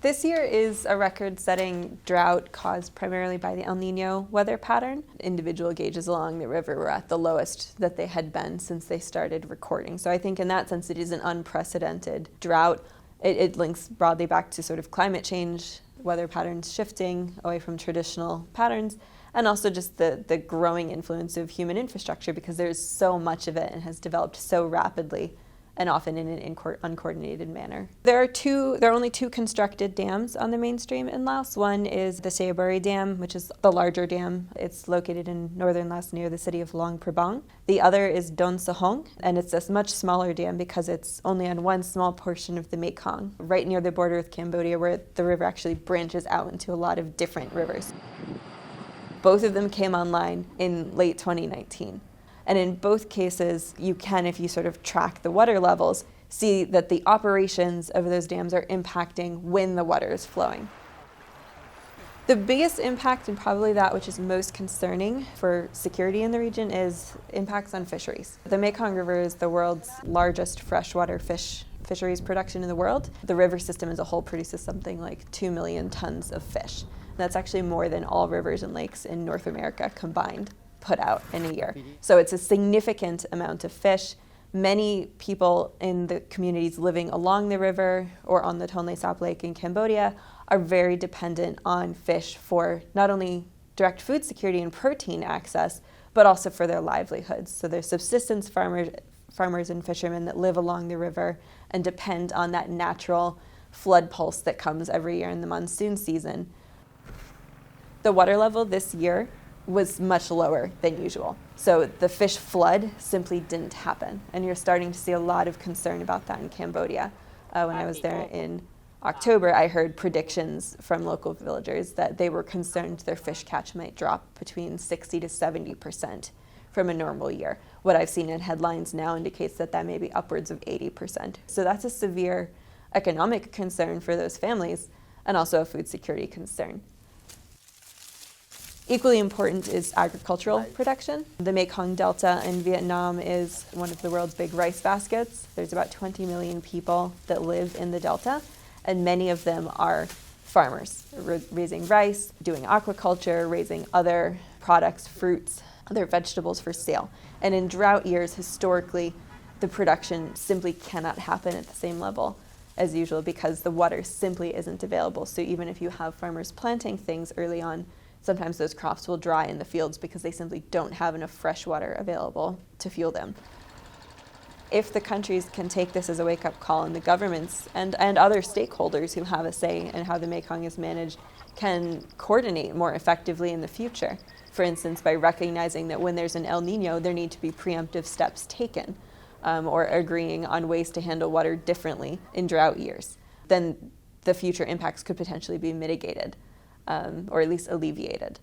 This year is a record-setting drought caused primarily by the El Nino weather pattern. Individual gauges along the river were at the lowest that they had been since they started recording. So I think in that sense it is an unprecedented drought. It links broadly back to sort of climate change, weather patterns shifting away from traditional patterns, and also just the growing influence of human infrastructure, because there's so much of it and has developed so rapidly and often in an uncoordinated manner. There are only two constructed dams on the mainstream in Laos. One is the Seaburi Dam, which is the larger dam. It's located in northern Laos near the city of Luang Prabang. The other is Don Sahong, and it's a much smaller dam because it's only on one small portion of the Mekong, right near the border with Cambodia, where the river actually branches out into a lot of different rivers. Both of them came online in late 2019. And in both cases, you can, if you sort of track the water levels, see that the operations of those dams are impacting when the water is flowing. The biggest impact, and probably that which is most concerning for security in the region, is impacts on fisheries. The Mekong River is the world's largest freshwater fisheries production in the world. The river system as a whole produces something like 2 million tons of fish. That's actually more than all rivers and lakes in North America combined put out in a year. So it's a significant amount of fish. Many people in the communities living along the river or on the Tonle Sap Lake in Cambodia are very dependent on fish for not only direct food security and protein access, but also for their livelihoods. So there's subsistence farmers and fishermen that live along the river and depend on that natural flood pulse that comes every year in the monsoon season. The water level this year was much lower than usual. So the fish flood simply didn't happen. And you're starting to see a lot of concern about that in Cambodia. When I was there in October, I heard predictions from local villagers that they were concerned their fish catch might drop between 60 to 70% from a normal year. What I've seen in headlines now indicates that that may be upwards of 80%. So that's a severe economic concern for those families and also a food security concern. Equally important is agricultural production. The Mekong Delta in Vietnam is one of the world's big rice baskets. There's about 20 million people that live in the Delta, and many of them are farmers, raising rice, doing aquaculture, raising other products, fruits, other vegetables for sale. And in drought years, historically, the production simply cannot happen at the same level as usual because the water simply isn't available. So even if you have farmers planting things early on, sometimes those crops will dry in the fields because they simply don't have enough fresh water available to fuel them. If the countries can take this as a wake-up call, and the governments and other stakeholders who have a say in how the Mekong is managed can coordinate more effectively in the future, for instance, by recognizing that when there's an El Nino, there need to be preemptive steps taken, or agreeing on ways to handle water differently in drought years, then the future impacts could potentially be mitigated. Or at least alleviated.